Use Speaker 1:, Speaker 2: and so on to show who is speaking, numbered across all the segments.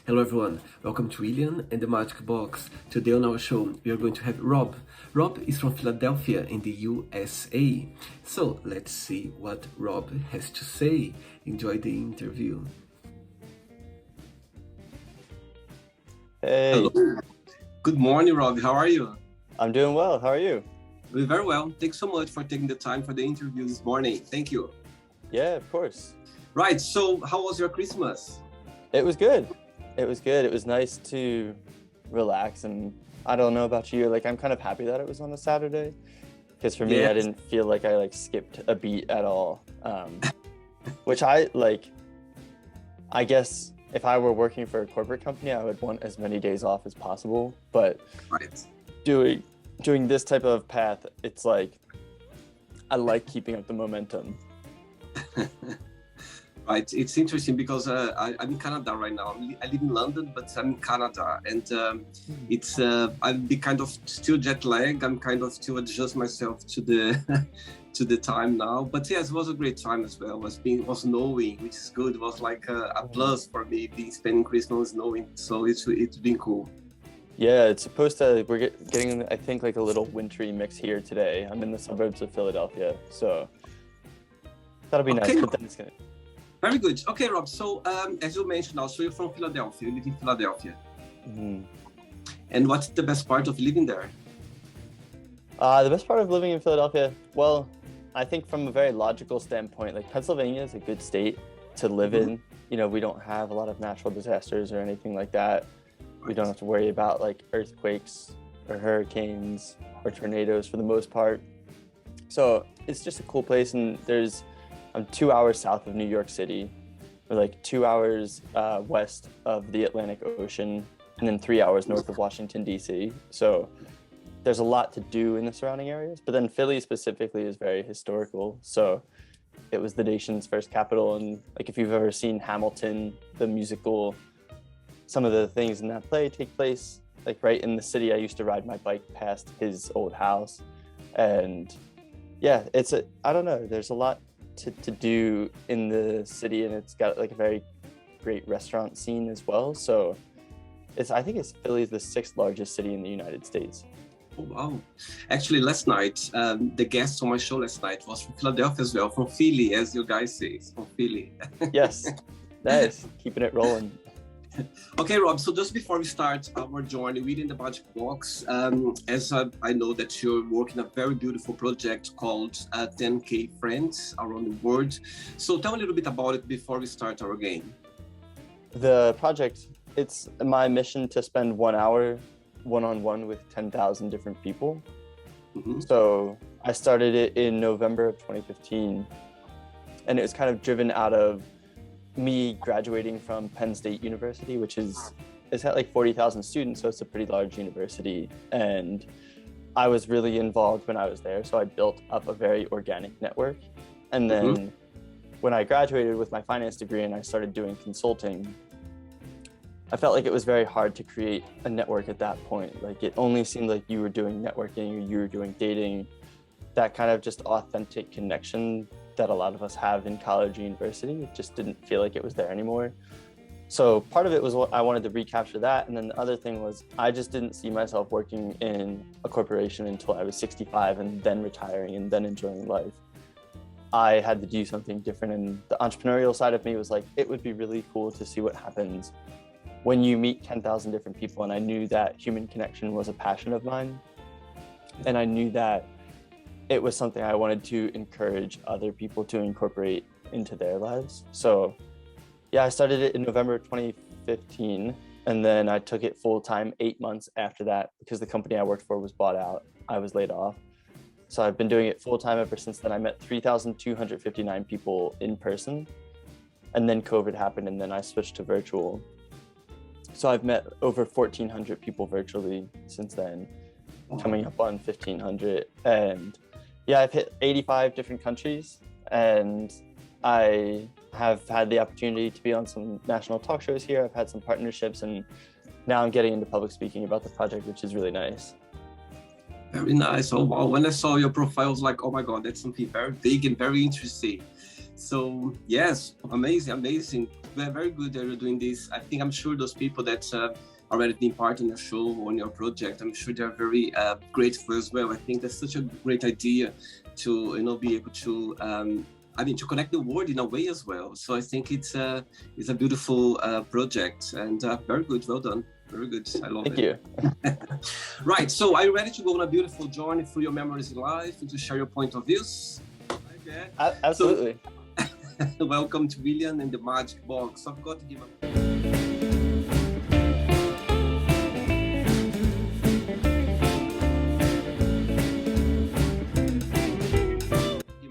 Speaker 1: Hello everyone, welcome to William and the Magic Box. Today on our show we are going to have Rob. Rob is from Philadelphia in the USA. So let's see what Rob has to say. Enjoy the interview.
Speaker 2: Hey,
Speaker 1: Hello. Good morning, Rob. How are you?
Speaker 2: I'm doing well. How are you?
Speaker 1: Doing very well. Thanks so much for taking the time for the interview this morning. Thank you.
Speaker 2: Yeah, of course.
Speaker 1: Right, so how was your Christmas?
Speaker 2: It was good. It was good. It was nice to relax, and I don't know about you, I'm kind of happy that it was on a Saturday, because for me, I
Speaker 1: Yes.
Speaker 2: didn't feel like I skipped a beat at all. Which I guess if I were working for a corporate company, I would want as many days off as possible. But
Speaker 1: Right.
Speaker 2: doing this type of path, it's like I like keeping up the momentum.
Speaker 1: Right, it's interesting because I'm in Canada right now. I live in London, but I'm in Canada, and it's I'm kind of still jet lag. I'm kind of still adjust myself to the to the time now. But yes, it was a great time as well. It was snowing, which is good. It was like a plus for me being spending Christmas snowing. So it's been cool.
Speaker 2: Yeah, it's supposed to. We're getting, I think, like a little wintry mix here today. I'm in the suburbs of Philadelphia, so that'll be nice.
Speaker 1: Okay.
Speaker 2: But then it's gonna.
Speaker 1: Very good. Okay, Rob. So as you mentioned, also you're from Philadelphia. You live in Philadelphia.
Speaker 2: Mhm.
Speaker 1: And what's the best part of living there?
Speaker 2: The best part of living in Philadelphia, well, I think from a very logical standpoint, like Pennsylvania is a good state to live in. You know, we don't have a lot of natural disasters or anything like that. We don't have to worry about like earthquakes or hurricanes or tornadoes for the most part. So it's just a cool place, and I'm 2 hours south of New York City. We're like 2 hours west of the Atlantic Ocean, and then 3 hours north of Washington, D.C. So there's a lot to do in the surrounding areas. But then Philly specifically is very historical. So it was the nation's first capital. And like if you've ever seen Hamilton, the musical, some of the things in that play take place like right in the city. I used to ride my bike past his old house. And yeah, I don't know, there's a lot to do in the city, and it's got like a very great restaurant scene as well. So I think Philly's the 6th largest city in the United States.
Speaker 1: Oh, wow. Actually, last night, the guest on my show last night was from Philadelphia as well, from Philly, as you guys say, it's from Philly.
Speaker 2: Yes, nice, keeping it rolling.
Speaker 1: Okay, Rob, so just before we start our journey within the Magic Box, as I know that you're working a very beautiful project called 10K Friends around the world. So tell me a little bit about it before we start our game.
Speaker 2: The project, it's my mission to spend 1 hour one-on-one with 10,000 different people.
Speaker 1: Mm-hmm.
Speaker 2: So I started it in November of 2015, and it was kind of driven out of me graduating from Penn State University, which it's got like 40,000 students, so it's a pretty large university. And I was really involved when I was there, so I built up a very organic network. And then when I graduated with my finance degree and I started doing consulting, I felt like it was very hard to create a network at that point. Like it only seemed like you were doing networking or you were doing dating, that kind of just authentic connection that a lot of us have in college or university. It just didn't feel like it was there anymore. So part of it was what I wanted to recapture that. And then the other thing was I just didn't see myself working in a corporation until I was 65 and then retiring and then enjoying life. I had to do something different. And the entrepreneurial side of me was like, it would be really cool to see what happens when you meet 10,000 different people. And I knew that human connection was a passion of mine. And I knew that it was something I wanted to encourage other people to incorporate into their lives. So yeah, I started it in November 2015, and then I took it full time 8 months after that because the company I worked for was bought out. I was laid off. So I've been doing it full time ever since then. I met 3,259 people in person, and then COVID happened, and then I switched to virtual. So I've met over 1,400 people virtually since then, coming up on 1,500. And yeah, I've hit 85 different countries, and I have had the opportunity to be on some national talk shows here. I've had some partnerships, and now I'm getting into public speaking about the project, which is really nice.
Speaker 1: Very nice. Oh, wow. When I saw your profile, I was like, oh my God, that's something very big and very interesting. So yes, amazing. very, very good that you're doing this. I think I'm sure those people that already been part in your show, on your project, I'm sure they're very grateful as well. I think that's such a great idea to, be able to, to connect the world in a way as well. So I think it's a beautiful project, and very good. Well done. Very good. I love it.
Speaker 2: Thank you.
Speaker 1: Right. So are you ready to go on a beautiful journey through your memories in life and to share your point of views? Okay.
Speaker 2: Absolutely.
Speaker 1: So, welcome to William and the Magic Box. I've got to give a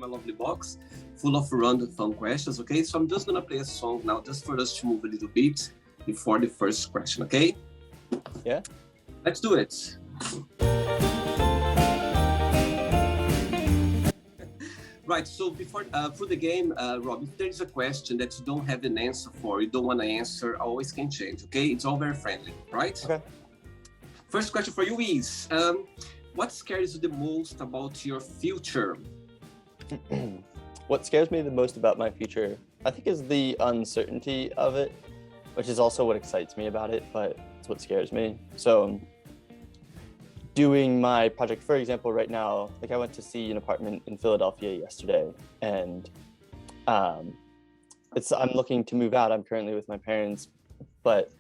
Speaker 1: lovely box full of random fun questions. Okay. So I'm just going to play a song now just for us to move a little bit before the first question. Okay.
Speaker 2: Yeah.
Speaker 1: Let's do it. Right, so before through the game, Rob, if there is a question that you don't have an answer for, you don't want to answer, always can change, okay? It's all very friendly, right?
Speaker 2: Okay.
Speaker 1: First question for you is, what scares you the most about your future?
Speaker 2: What scares me the most about my future, I think, is the uncertainty of it, which is also what excites me about it, but it's what scares me. So doing my project, for example, right now, like I went to see an apartment in Philadelphia yesterday, and I'm looking to move out. I'm currently with my parents, but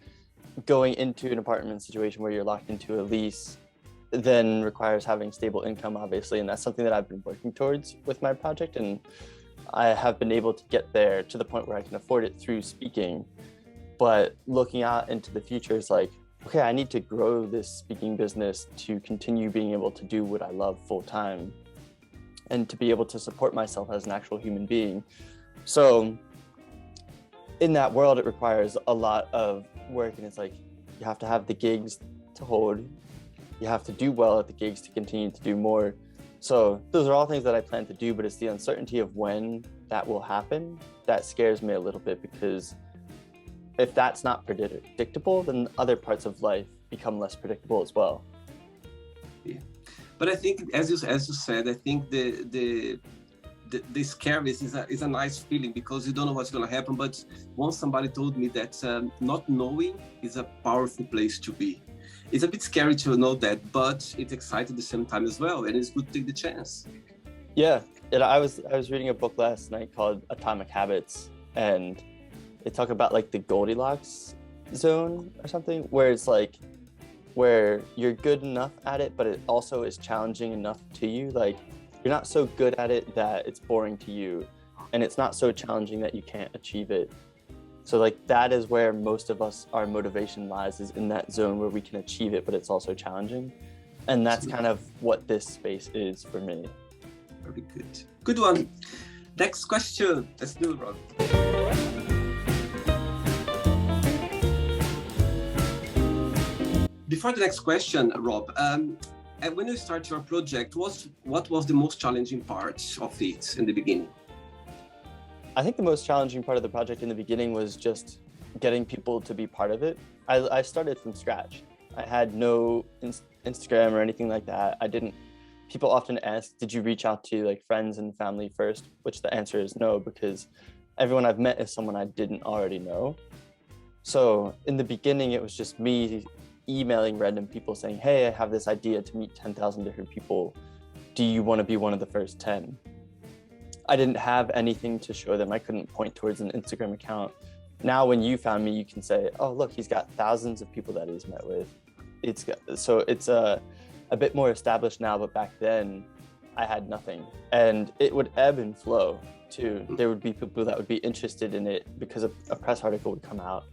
Speaker 2: going into an apartment situation where you're locked into a lease then requires having stable income, obviously, and that's something that I've been working towards with my project, and I have been able to get there to the point where I can afford it through speaking. But looking out into the future is like, okay, I need to grow this speaking business to continue being able to do what I love full time and to be able to support myself as an actual human being. So in that world, it requires a lot of work, and it's like, you have to have the gigs to hold. You have to do well at the gigs to continue to do more. So those are all things that I plan to do, but it's the uncertainty of when that will happen that scares me a little bit, because if that's not predictable, then other parts of life become less predictable as well.
Speaker 1: Yeah, but I think, as you said, I think the scariness is a nice feeling, because you don't know what's going to happen. But once somebody told me that not knowing is a powerful place to be. It's a bit scary to know that, but it's exciting at the same time as well, and it's good to take the chance.
Speaker 2: Yeah, I was reading a book last night called Atomic Habits, and they talk about like the Goldilocks zone or something, where it's like, where you're good enough at it, but it also is challenging enough to you. Like, you're not so good at it that it's boring to you, and it's not so challenging that you can't achieve it. So like, that is where most of us, our motivation lies, is in that zone where we can achieve it, but it's also challenging. And that's kind of what this space is for me.
Speaker 1: Very good. Good one. Next question. Let's do it, Rob. Before the next question, Rob, when you start your project, what was the most challenging part of it in the beginning?
Speaker 2: I think the most challenging part of the project in the beginning was just getting people to be part of it. I started from scratch. I had no Instagram or anything like that. People often ask, did you reach out to like friends and family first? Which the answer is no, because everyone I've met is someone I didn't already know. So in the beginning, it was just me emailing random people saying, hey, I have this idea to meet 10,000 different people. Do you want to be one of the first 10? I didn't have anything to show them. I couldn't point towards an Instagram account. Now, when you found me, you can say, oh, look, he's got thousands of people that he's met with. So it's a bit more established now, but back then I had nothing. And it would ebb and flow too. There would be people that would be interested in it because a press article would come out,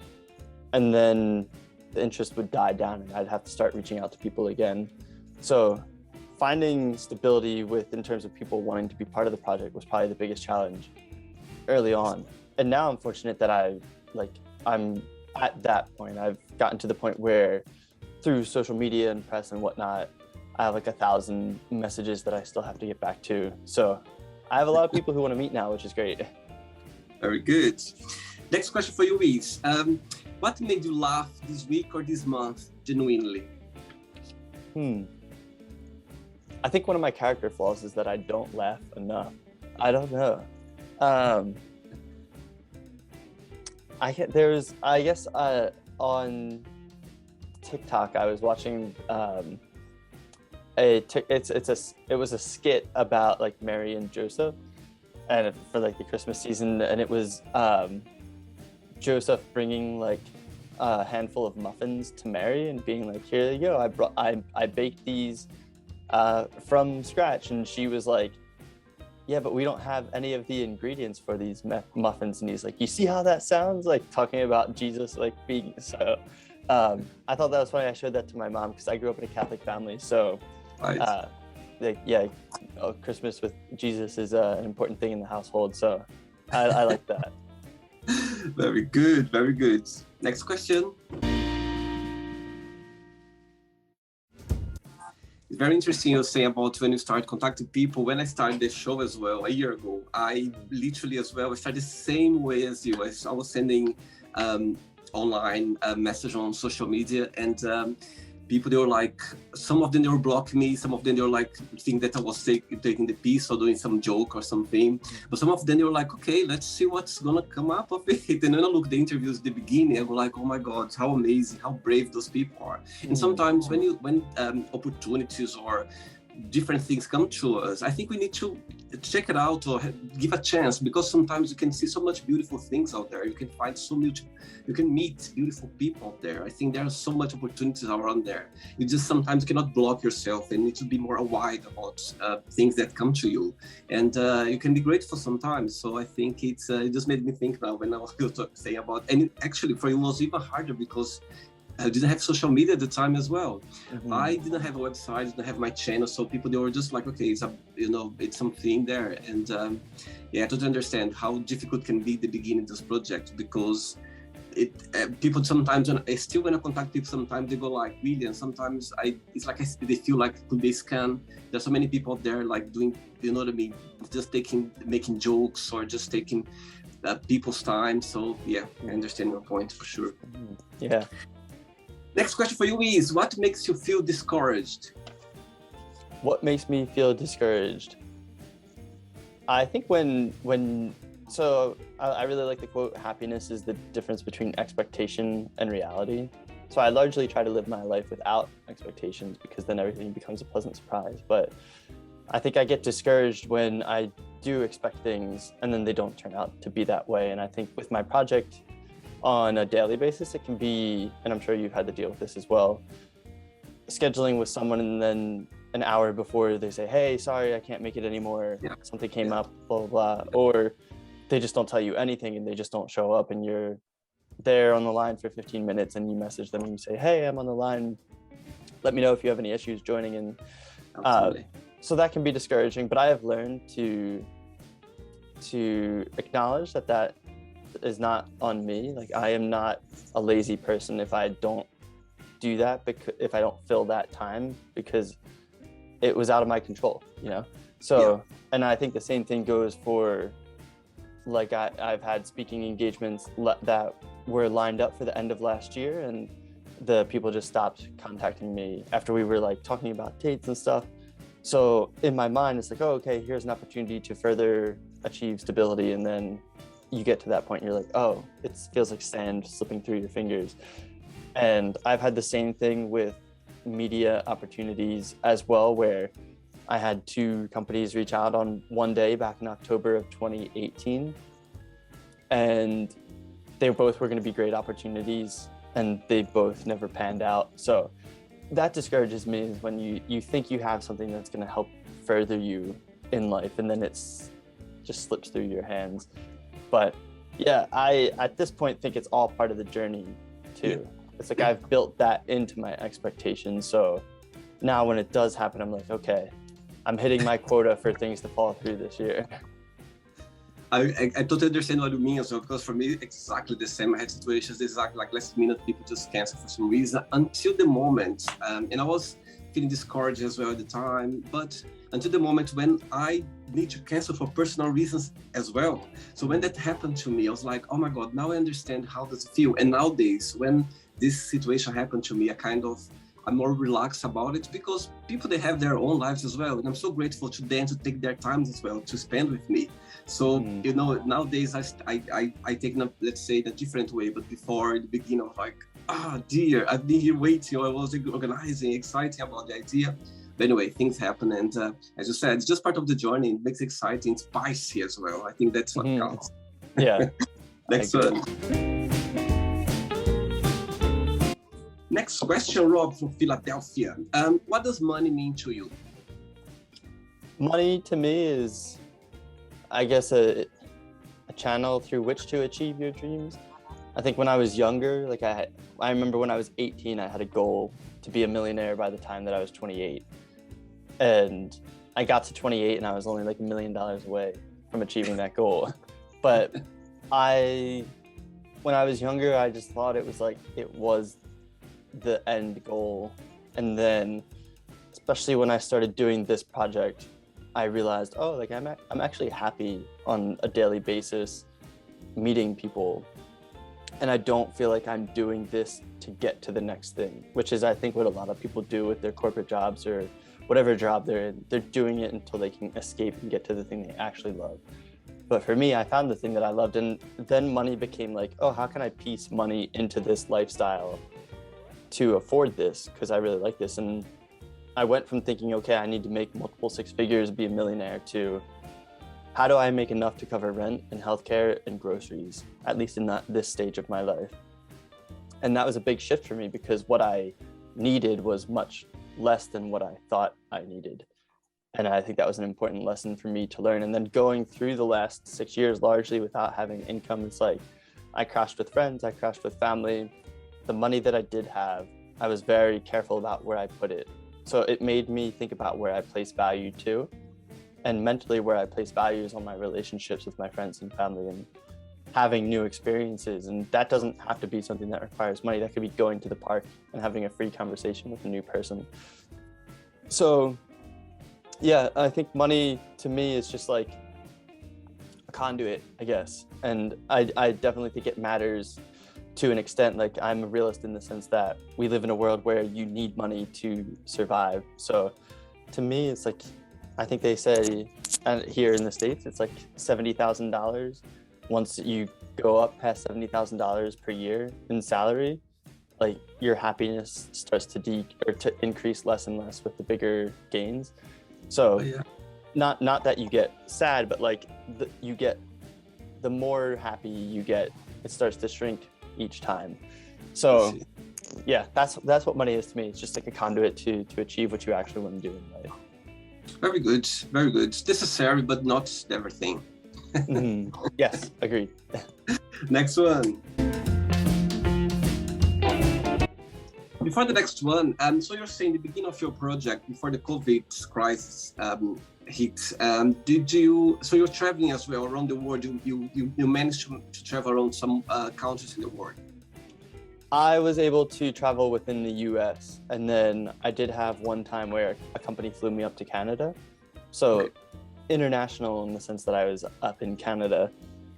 Speaker 2: and then the interest would die down and I'd have to start reaching out to people again. So finding stability in terms of people wanting to be part of the project was probably the biggest challenge early on. And now I'm fortunate that I'm at that point. I've gotten to the point where through social media and press and whatnot, I have like 1,000 messages that I still have to get back to. So I have a lot of people who want to meet now, which is great. Very
Speaker 1: good. Next question for you is, what made you laugh this week or this month genuinely?
Speaker 2: I think one of my character flaws is that I don't laugh enough. I don't know. I guess on TikTok I was watching it was a skit about like Mary and Joseph, and for like the Christmas season, and it was Joseph bringing like a handful of muffins to Mary and being like, here you go, I baked these from scratch, and she was like, yeah, but we don't have any of the ingredients for these muffins. And he's like, you see how that sounds? Like talking about Jesus, like being so. I thought that was funny. I showed that to my mom because I grew up in a Catholic family. So, Christmas with Jesus is an important thing in the household. So, I like that.
Speaker 1: Very good, very good. Next question. It's very interesting you say about when you start contacting people. When I started the show as well, a year ago, I literally as well, I started the same way as you. I was sending online message on social media, and people, they were like, some of them they were blocking me, some of them they were like think that I was taking the piece or doing some joke or something, but some of them they were like, okay, let's see what's gonna come up of it. And when I look at the interviews at the beginning, I go like, oh my god, how amazing, how brave those people are. And sometimes when opportunities or different things come to us, I think we need to check it out or give a chance, because sometimes you can see so much beautiful things out there. You can find so much, you can meet beautiful people out there. I think there are so much opportunities around there. You just sometimes cannot block yourself and need to be more wide about things that come to you, and you can be grateful sometimes. So I think it just made me think now when I was saying about, and actually for you it was even harder because I didn't have social media at the time as well. I didn't have a website, didn't have my channel, so people, they were just like, okay, it's something there. And I totally understand how difficult it can be the beginning of this project, because people sometimes, when I contact people, sometimes they go like, really, and sometimes it's like they feel like it could be a scam. There's so many people out there like doing, you know what I mean, just making jokes or just taking people's time. So yeah, I understand your point for sure.
Speaker 2: Yeah.
Speaker 1: Next question for you is, what makes you feel discouraged?
Speaker 2: What makes me feel discouraged? I think so I really like the quote, happiness is the difference between expectation and reality. So I largely try to live my life without expectations, because then everything becomes a pleasant surprise. But I think I get discouraged when I do expect things and then they don't turn out to be that way. And I think with my project, on a daily basis, it can be, and I'm sure you've had to deal with this as well, scheduling with someone and then an hour before they say, hey, sorry, I can't make it anymore. Something came up, blah, blah, blah. Or they just don't tell you anything and they just don't show up, and you're there on the line for 15 minutes and you message them and you say, hey, I'm on the line. Let me know if you have any issues joining in. So that can be discouraging, but I have learned to acknowledge that is not on me. Like, I am not a lazy person if I don't do that, because if I don't fill that time, because it was out of my control, you know? So, and I think the same thing goes for, like, I've had speaking engagements that were lined up for the end of last year, and the people just stopped contacting me after we were like talking about dates and stuff. So in my mind, it's like, oh, okay, here's an opportunity to further achieve stability. And then you get to that point and you're like, oh, it feels like sand slipping through your fingers. And I've had the same thing with media opportunities as well, where I had 2 companies reach out on one day back in October of 2018. And they both were going to be great opportunities, and they both never panned out. So that discourages me, is when you think you have something that's going to help further you in life, and then it's just slips through your hands. But yeah, I at this point think it's all part of the journey too. It's like I've built that into my expectations. So now when it does happen, I'm like, okay, I'm hitting my quota for things to fall through this year.
Speaker 1: I totally understand what you mean as well, because for me, exactly the same. I had situations exactly like last minute, people just cancel for some reason until the moment. And I was feeling discouraged as well at the time, but until the moment when I need to cancel for personal reasons as well. So when that happened to me, I was like, oh my God, now I understand how does it feel. And nowadays, when this situation happened to me, I kind of I'm more relaxed about it, because people, they have their own lives as well, and I'm so grateful to them to take their time as well to spend with me. So you know, nowadays I take them, let's say, in a different way. But before, in the beginning, I was like, dear, I've been here waiting, I was organizing, exciting about the idea. But anyway, things happen, and as you said, it's just part of the journey. It makes it exciting, spicy as well. I think that's what counts.
Speaker 2: Yeah.
Speaker 1: Next one. Next question, Rob from Philadelphia. What does money mean to you?
Speaker 2: Money to me is, I guess, a channel through which to achieve your dreams. I think when I was younger, like I remember when I was 18, I had a goal to be a millionaire by the time that I was 28. And I got to 28 and I was only like $1 million away from achieving that goal. But when I was younger, I just thought it was the end goal. And then, especially when I started doing this project, I realized, I'm actually happy on a daily basis meeting people. And I don't feel like I'm doing this to get to the next thing, which is, I think, what a lot of people do with their corporate jobs or whatever job they're in. They're doing it until they can escape and get to the thing they actually love. But for me, I found the thing that I loved, and then money became like, how can I piece money into this lifestyle to afford this? Because I really like this. And I went from thinking, okay, I need to make multiple six figures, be a millionaire, to how do I make enough to cover rent and healthcare and groceries, at least in this stage of my life? And that was a big shift for me, because what I needed was much less than what I thought I needed. And I think that was an important lesson for me to learn. And then going through the last 6 years largely without having income, it's like I crashed with friends, I crashed with family. The money that I did have, I was very careful about where I put it. So it made me think about where I place value too. And mentally, where I place value is on my relationships with my friends and family and having new experiences. And that doesn't have to be something that requires money. That could be going to the park and having a free conversation with a new person. So yeah, I think money to me is just like a conduit, I guess. And I definitely think it matters to an extent. Like, I'm a realist in the sense that we live in a world where you need money to survive. So to me, it's like, I think they say here in the States, it's like $70,000. Once you go up past $70,000 per year in salary, like, your happiness starts to increase less and less with the bigger gains. So not that you get sad, but like you get, the more happy you get, it starts to shrink each time. So yeah, that's what money is to me. It's just like a conduit to achieve what you actually want to do in life.
Speaker 1: Very good, very good. Necessary, but not everything.
Speaker 2: Yes, agreed.
Speaker 1: Next one. Before the next one, so you're saying the beginning of your project, before the COVID crisis hit, so you're traveling as well around the world. You managed to travel around some countries in the world.
Speaker 2: I was able to travel within the US, and then I did have one time where a company flew me up to Canada. So international in the sense that I was up in Canada,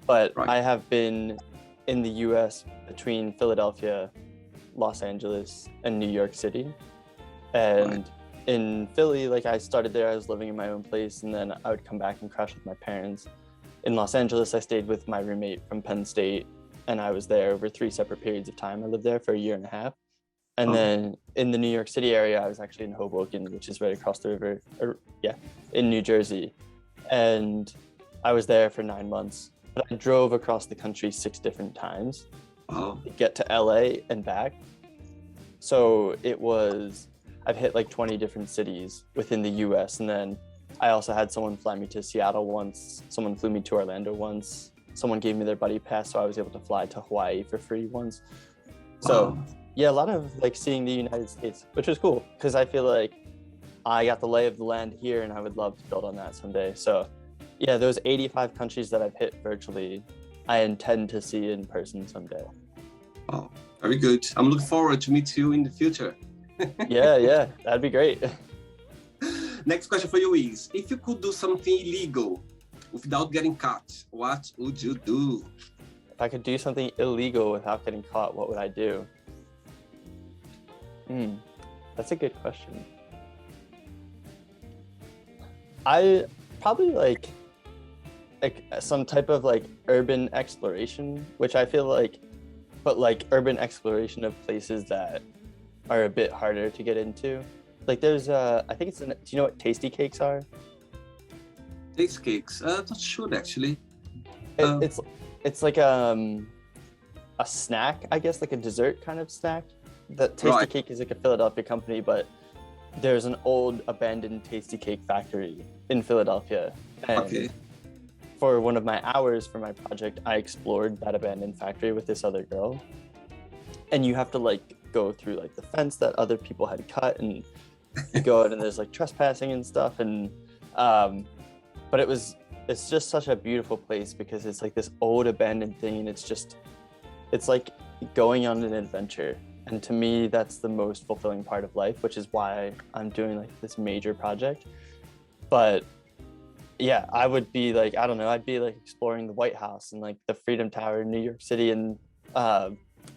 Speaker 2: but I have been in the US between Philadelphia, Los Angeles, and New York City. And in Philly, like, I started there, I was living in my own place, and then I would come back and crash with my parents. In Los Angeles, I stayed with my roommate from Penn State, and I was there over 3 separate periods of time. I lived there for 1.5 years. And then in the New York City area, I was actually in Hoboken, which is right across the river, in New Jersey. And I was there for 9 months. But I drove across the country 6 different times to get to LA and back. So I've hit like 20 different cities within the US. And then I also had someone fly me to Seattle once. Someone flew me to Orlando once. Someone gave me their buddy pass, so I was able to fly to Hawaii for free once. So yeah, a lot of like seeing the United States, which was cool, because I feel like I got the lay of the land here, and I would love to build on that someday. So yeah, those 85 countries that I've hit virtually, I intend to see in person someday.
Speaker 1: Oh, very good. I'm looking forward to meet you in the future.
Speaker 2: Yeah, that'd be great.
Speaker 1: Next question for you is, if you could do something illegal without getting caught, what would you do?
Speaker 2: If I could do something illegal without getting caught, what would I do? That's a good question. I probably like some type of like urban exploration, which I feel like, but like urban exploration of places that are a bit harder to get into. Like there's I think do you know what tasty cakes are?
Speaker 1: Taste cakes. Not sure actually.
Speaker 2: It,
Speaker 1: Um,
Speaker 2: it's like a snack, I guess, like a dessert kind of snack. The Tasty
Speaker 1: Right.
Speaker 2: Cake is like a Philadelphia company, but there's an old abandoned Tasty Cake factory in Philadelphia. And
Speaker 1: Okay.
Speaker 2: for one of my hours for my project, I explored that abandoned factory with this other girl. And you have to like go through like the fence that other people had cut, and you go out and there's like trespassing and stuff. And but it's just such a beautiful place because it's like this old abandoned thing, and it's like going on an adventure. And to me, that's the most fulfilling part of life, which is why I'm doing like this major project. But yeah, I would be like, I don't know, I'd be like exploring the White House and like the Freedom Tower in New York City, and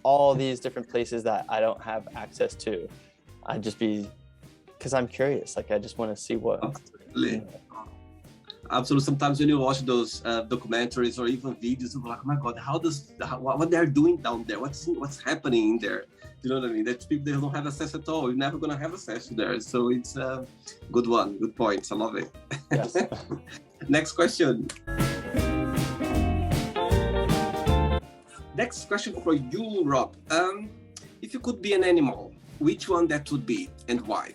Speaker 2: all these different places that I don't have access to. I'd just be, because I'm curious, like I just want to see what.
Speaker 1: Absolutely. Absolutely. Sometimes when you watch those documentaries or even videos, you're like, oh my God, what they're doing down there? What's happening in there? You know what I mean? That people, they don't have access at all. You're never going to have access to there. So it's a good one. Good points. I love it.
Speaker 2: Yes.
Speaker 1: Next question. Next question for you, Rob. If you could be an animal, which one that would be and why?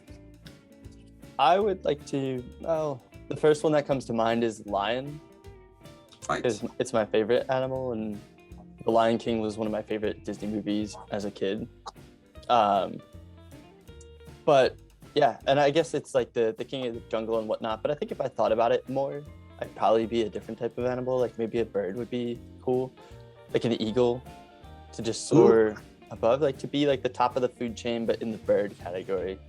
Speaker 2: I would like to, well, the first one that comes to mind is lion,
Speaker 1: Right.
Speaker 2: because it's my favorite animal, and The Lion King was one of my favorite Disney movies as a kid. But yeah, and I guess it's like the king of the jungle and whatnot. But I think if I thought about it more, I'd probably be a different type of animal. Like maybe a bird would be cool, like an eagle, to just soar above, like to be like the top of the food chain, but in the bird category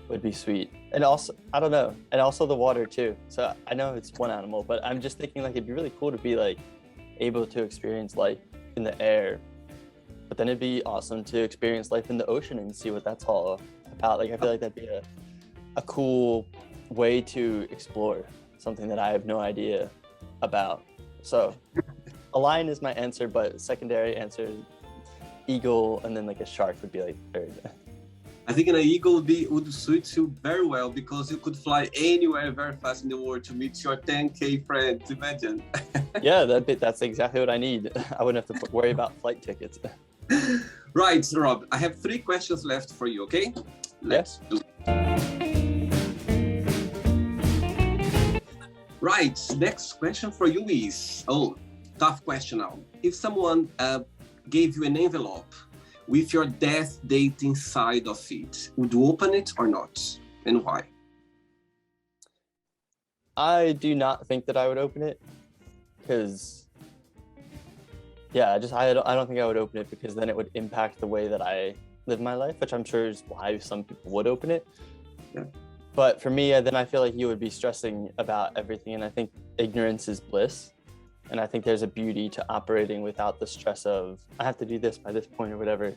Speaker 2: would be sweet. And also, I don't know, and also the water too. So I know it's one animal, but I'm just thinking like it'd be really cool to be like able to experience life in the air, but then it'd be awesome to experience life in the ocean and see what that's all about. Like I feel like that'd be a cool way to explore something that I have no idea about. So a lion is my answer, but secondary answer is eagle, and then like a shark would be like third.
Speaker 1: I think an eagle would suit you very well because you could fly anywhere very fast in the world to meet your 10K friends. Imagine.
Speaker 2: Yeah, that's exactly what I need. I wouldn't have to worry about flight tickets.
Speaker 1: Right, Rob. I have 3 questions left for you. Okay, let's do it. Right. Next question for you is tough question now. If someone gave you an envelope with your death date inside of it, would you open it or not, and why?
Speaker 2: I do not think that I would open it, because yeah, I don't think I would open it, because then it would impact the way that I live my life, which I'm sure is why some people would open it.
Speaker 1: Yeah.
Speaker 2: But for me, then I feel like you would be stressing about everything, and I think ignorance is bliss. And I think there's a beauty to operating without the stress of, I have to do this by this point or whatever.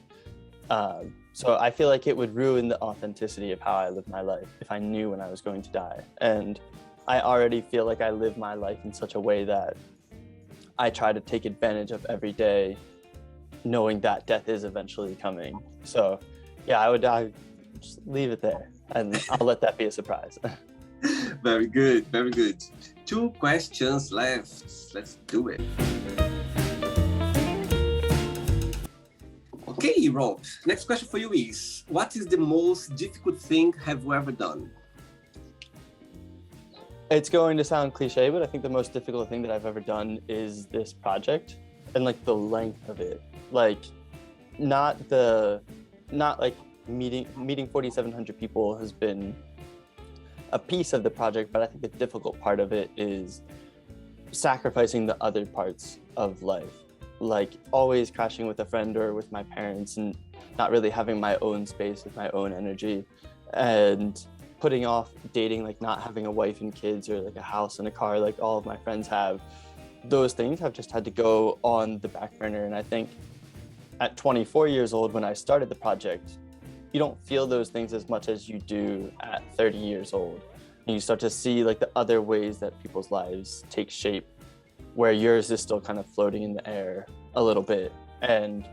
Speaker 2: So I feel like it would ruin the authenticity of how I live my life if I knew when I was going to die. And I already feel like I live my life in such a way that I try to take advantage of every day, knowing that death is eventually coming. So yeah, I would just leave it there, and I'll let that be a surprise.
Speaker 1: Very good, very good. 2 questions left. Let's do it. Okay, Rob. Next question for you is, what is the most difficult thing have you ever done?
Speaker 2: It's going to sound cliche, but I think the most difficult thing that I've ever done is this project, and like the length of it. Like not like meeting 4,700 people has been a piece of the project, but I think the difficult part of it is sacrificing the other parts of life, like always crashing with a friend or with my parents and not really having my own space with my own energy, and putting off dating, like not having a wife and kids or like a house and a car like all of my friends have. Those things have just had to go on the back burner. And I think at 24 years old, when I started the project, you don't feel those things as much as you do at 30 years old. And you start to see like the other ways that people's lives take shape, where yours is still kind of floating in the air a little bit. And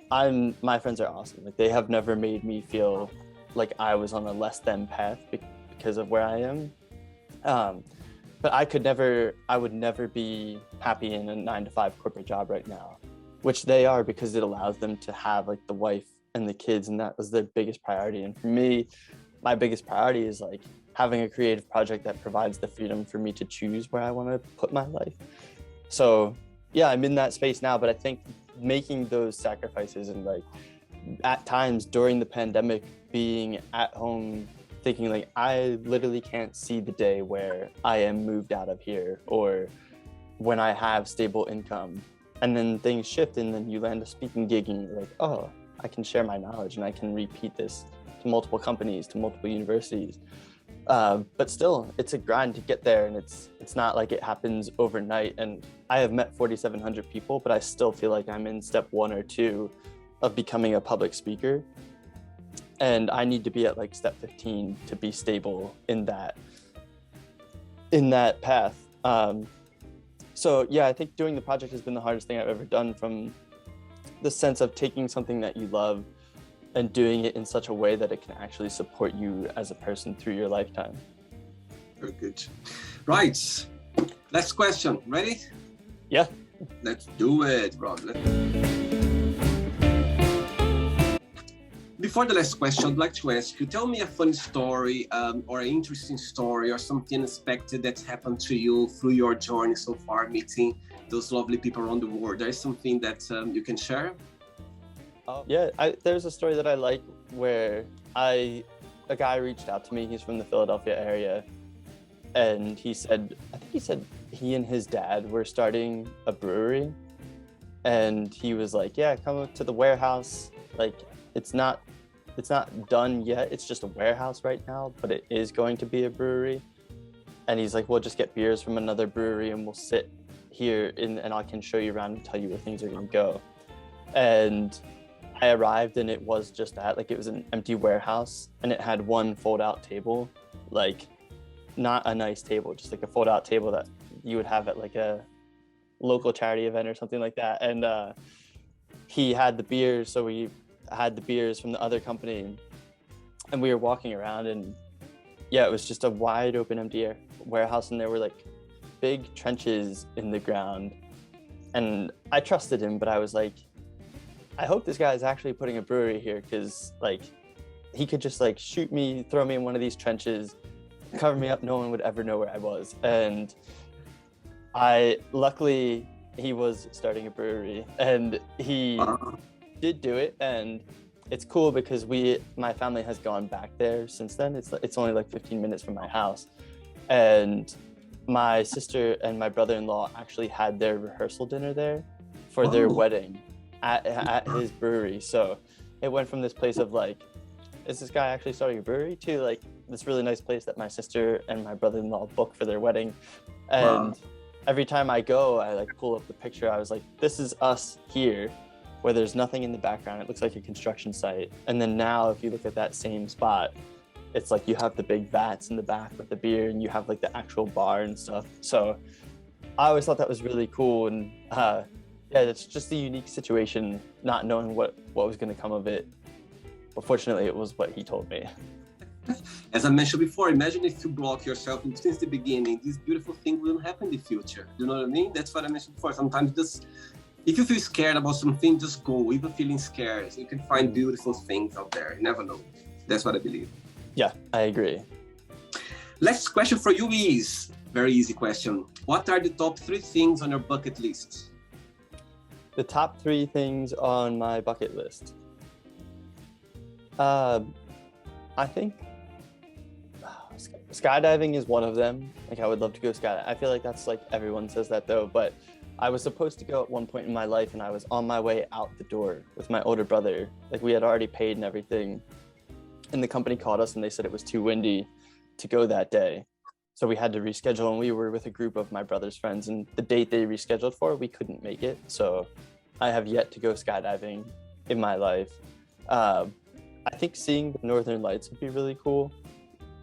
Speaker 2: my friends are awesome. Like, they have never made me feel like I was on a less than path because of where I am. But I would never be happy in a 9-to-5 corporate job right now, which they are, because it allows them to have like the wife and the kids, and that was their biggest priority. And for me, my biggest priority is like having a creative project that provides the freedom for me to choose where I want to put my life. So yeah, I'm in that space now, but I think making those sacrifices, and like at times during the pandemic, being at home thinking like, I literally can't see the day where I am moved out of here, or when I have stable income, and then things shift, and then you land a speaking gig and you're like, oh, I can share my knowledge and I can repeat this to multiple companies, to multiple universities. But still, it's a grind to get there, and it's not like it happens overnight. And I have met 4,700 people, but I still feel like I'm in step 1 or 2 of becoming a public speaker. And I need to be at like step 15 to be stable in that path. So yeah, I think doing the project has been the hardest thing I've ever done, from the sense of taking something that you love and doing it in such a way that it can actually support you as a person through your lifetime.
Speaker 1: Very good. Right. Last question. Ready?
Speaker 2: Yeah.
Speaker 1: Let's do it, Rob. Before the last question, I'd like to ask you, tell me a funny story or an interesting story or something unexpected that's happened to you through your journey so far, meeting those lovely people around the world. There is something that you can share?
Speaker 2: Yeah, there's a story that I like where a guy reached out to me. He's from the Philadelphia area, and he said he and his dad were starting a brewery, and he was like, yeah, come up to the warehouse. Like, it's not done yet. It's just a warehouse right now, but it is going to be a brewery. And he's like, we'll just get beers from another brewery and we'll sit here and I can show you around and tell you where things are going to go. And I arrived, and it was just that, like, it was an empty warehouse, and it had one fold-out table, like not a nice table, just like a fold-out table that you would have at like a local charity event or something like that. And he had the beers, so we had the beers from the other company, and we were walking around, and yeah, it was just a wide open empty warehouse, and there were like big trenches in the ground. And I trusted him, but I was like, I hope this guy is actually putting a brewery here, because like he could just like shoot me, throw me in one of these trenches, cover me up, no one would ever know where I was. And luckily he was starting a brewery, and he did do it. And it's cool because my family has gone back there since then. It's only like 15 minutes from my house, and my sister and my brother-in-law actually had their rehearsal dinner there for their wedding at his brewery. So it went from this place of like, is this guy actually starting a brewery, to like this really nice place that my sister and my brother-in-law booked for their wedding. And every time I go, I like pull up the picture. I was like, this is us here, where there's nothing in the background. It looks like a construction site. And then now if you look at that same spot, it's like you have the big vats in the back with the beer, and you have like the actual bar and stuff. So I always thought that was really cool. And yeah, it's just a unique situation, not knowing what was going to come of it. But fortunately, it was what he told me.
Speaker 1: As I mentioned before, imagine if you block yourself since the beginning, this beautiful thing wouldn't happen in the future. You know what I mean? That's what I mentioned before. Sometimes just, if you feel scared about something, just go. Even feeling scared, you can find beautiful things out there. You never know. That's what I believe. Yeah,
Speaker 2: I agree.
Speaker 1: Last question for you is, very easy question. What are the top 3 things on your bucket list?
Speaker 2: The top 3 things on my bucket list. I think skydiving is one of them. Like, I would love to go skydiving. I feel like that's like, everyone says that though, but I was supposed to go at one point in my life, and I was on my way out the door with my older brother. Like, we had already paid and everything, and the company called us and they said it was too windy to go that day. So we had to reschedule, and we were with a group of my brother's friends, and the date they rescheduled for, we couldn't make it. So I have yet to go skydiving in my life. I think seeing the Northern Lights would be really cool.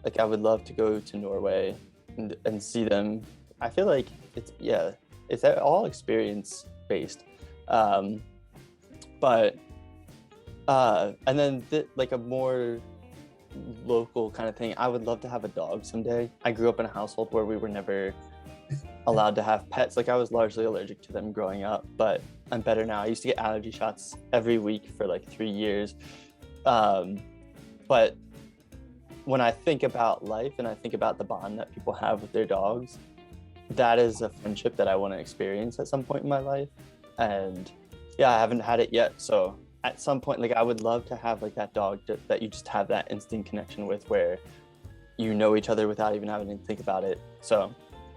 Speaker 2: Like I would love to go to Norway and see them. I feel like it's all experience based. But and then like a more local kind of thing, I would love to have a dog someday. I grew up in a household where we were never allowed to have pets. Like I was largely allergic to them growing up, but I'm better now. I used to get allergy shots every week for like 3 years. But when I think about life and I think about the bond that people have with their dogs, that is a friendship that I want to experience at some point in my life. And yeah, I haven't had it yet. So at some point, like I would love to have like that dog that you just have that instant connection with, where you know each other without even having to think about it. So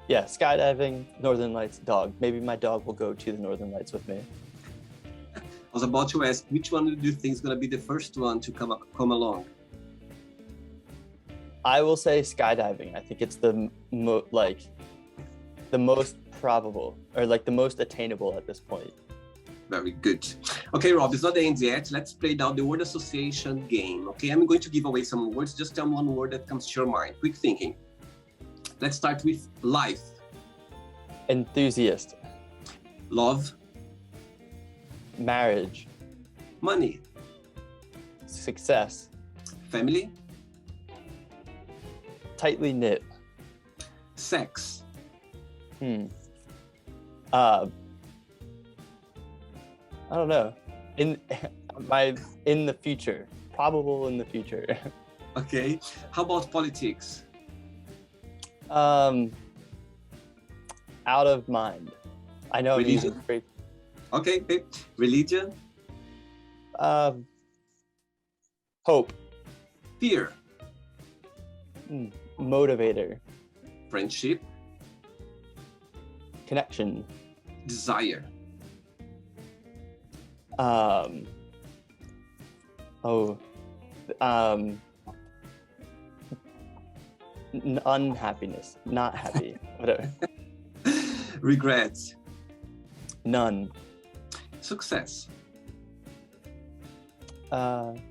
Speaker 2: yeah, skydiving, Northern Lights, dog. Maybe my dog will go to the Northern Lights with me.
Speaker 1: I was about to ask, which one do you think is going to be the first one to come along?
Speaker 2: I will say skydiving. I think it's the most probable, or like the most attainable at this point.
Speaker 1: Very good. Okay, Rob, it's not the end yet. Let's play now the word association game. Okay, I'm going to give away some words. Just tell me one word that comes to your mind. Quick thinking. Let's start with life.
Speaker 2: Enthusiast.
Speaker 1: Love.
Speaker 2: Marriage.
Speaker 1: Money.
Speaker 2: Success.
Speaker 1: Family.
Speaker 2: Tightly knit.
Speaker 1: Sex.
Speaker 2: I don't know. In the future. Probable in the future.
Speaker 1: Okay. How about politics?
Speaker 2: Out of mind. I know.
Speaker 1: Religion. Okay. Religion.
Speaker 2: Hope.
Speaker 1: Fear.
Speaker 2: Motivator.
Speaker 1: Friendship.
Speaker 2: Connection.
Speaker 1: Desire.
Speaker 2: Unhappiness. Not happy. Whatever.
Speaker 1: Regrets.
Speaker 2: None.
Speaker 1: Success.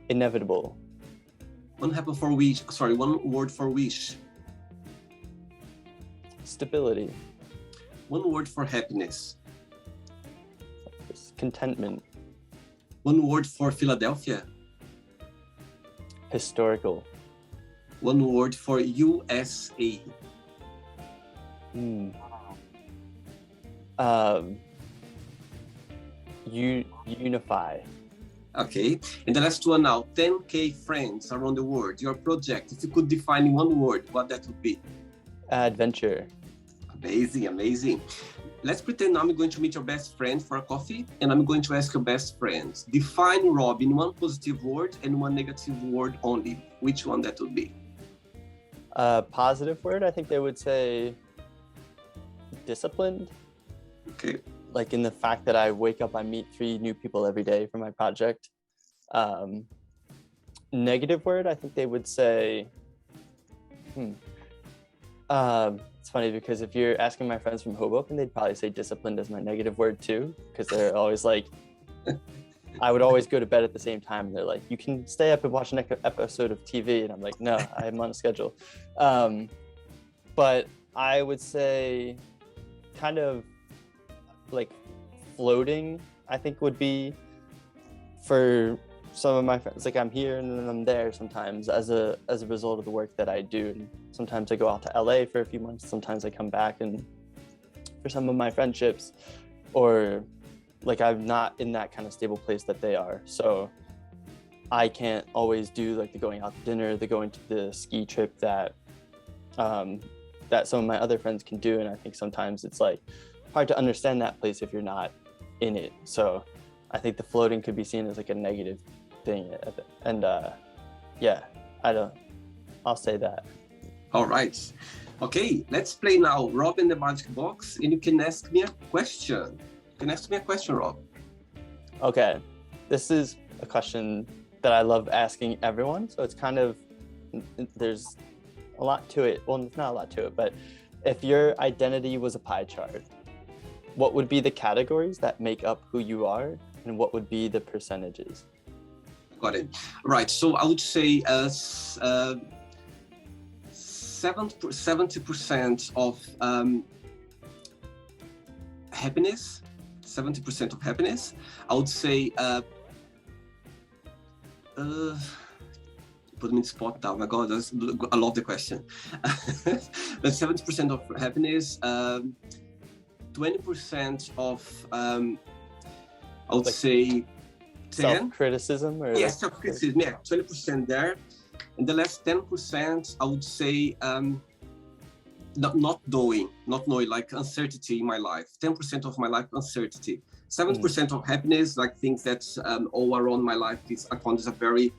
Speaker 2: Inevitable.
Speaker 1: One word for wish.
Speaker 2: Stability.
Speaker 1: One word for happiness.
Speaker 2: Contentment.
Speaker 1: One word for Philadelphia.
Speaker 2: Historical.
Speaker 1: One word for USA.
Speaker 2: Unify.
Speaker 1: Okay, and the last one now, 10K friends around the world. Your project, if you could define in one word, what that would be?
Speaker 2: Adventure.
Speaker 1: Amazing. Let's pretend I'm going to meet your best friend for a coffee, and I'm going to ask your best friends. Define Rob in one positive word and one negative word only. Which one that would be?
Speaker 2: Positive word, I think they would say disciplined.
Speaker 1: Okay.
Speaker 2: Like in the fact that I wake up, I meet 3 new people every day for my project. Negative word, I think they would say, it's funny because if you're asking my friends from Hoboken, they'd probably say disciplined as my negative word too, because they're always like, I would always go to bed at the same time, and they're like, you can stay up and watch an episode of TV, and I'm like, no, I'm on a schedule. But I would say kind of like floating, I think would be for some of my friends. Like I'm here and then I'm there sometimes as a result of the work that I do. And sometimes I go out to LA for a few months, sometimes I come back, and for some of my friendships, or like I'm not in that kind of stable place that they are. So I can't always do like the going out to dinner, the going to the ski trip that that some of my other friends can do. And I think sometimes it's like hard to understand that place if you're not in it. So I think the floating could be seen as like a negative thing. And I'll say that.
Speaker 1: All right. Okay, let's play now Rob in the Magic Box, and you can ask me a question. Rob.
Speaker 2: Okay, this is a question that I love asking everyone. So it's kind of, there's a lot to it. Well, it's not a lot to it, but if your identity was a pie chart, what would be the categories that make up who you are, and what would be the percentages?
Speaker 1: Got it. Right. So I would say 70% of happiness. 70% of happiness. I would say. Put me in the spot now. My God, I love the question. But 70% of happiness. 20% of. I would say.
Speaker 2: Self-criticism, or
Speaker 1: yes, self-criticism. Yeah, 20% there, and the last 10%, I would say, not knowing, like uncertainty in my life. 10% of my life, uncertainty. 70% of happiness, like things that all around my life is I found is a very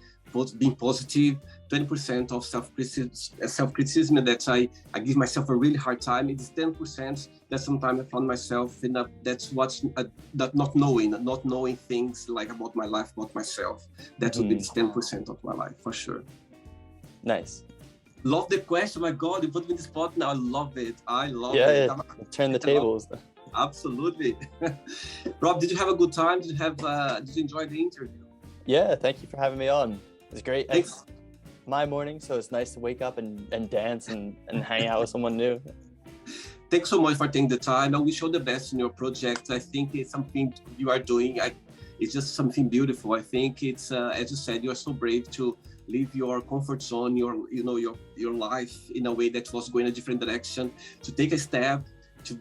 Speaker 1: being positive. 20% of self-criticism that I give myself a really hard time. It is 10% that sometimes I found myself in that's what's that not knowing things like about my life, about myself. That would be the 10% of my life for sure.
Speaker 2: Nice.
Speaker 1: Love the question. My God, you put me in the spot now. I love it. Yeah.
Speaker 2: Turn the tables.
Speaker 1: Absolutely. Rob, did you have a good time? Did you enjoy the interview?
Speaker 2: Yeah, thank you for having me on. It's great.
Speaker 1: Thanks.
Speaker 2: It's my morning, so it's nice to wake up and dance and hang out with someone new.
Speaker 1: Thanks so much for taking the time. I wish you all the best in your project. I think it's something you are doing. It's just something beautiful. I think it's, as you said, you are so brave to leave your comfort zone, your life in a way that was going a different direction, to take a step, to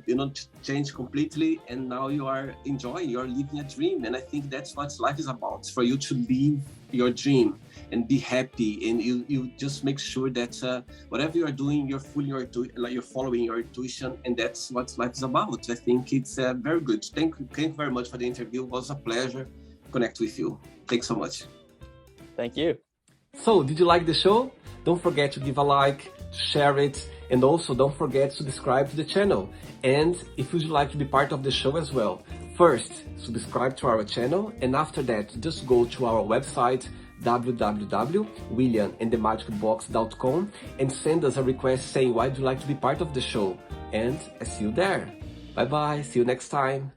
Speaker 1: change completely, and now you are enjoying, you're living a dream. And I think that's what life is about, for you to live your dream and be happy, and you just make sure that whatever you are doing, you're following your intuition, and that's what life is about. I think it's very good. Thank you very much for the interview. It was a pleasure to connect with you. Thanks so much.
Speaker 2: Thank you.
Speaker 3: So, did you like the show? Don't forget to give a like, share it, and also don't forget to subscribe to the channel. And if you'd like to be part of the show as well, first, subscribe to our channel, and after that, just go to our website, www.williamandthemagicbox.com, and send us a request saying why would you like to be part of the show. And I see you there. Bye bye, see you next time.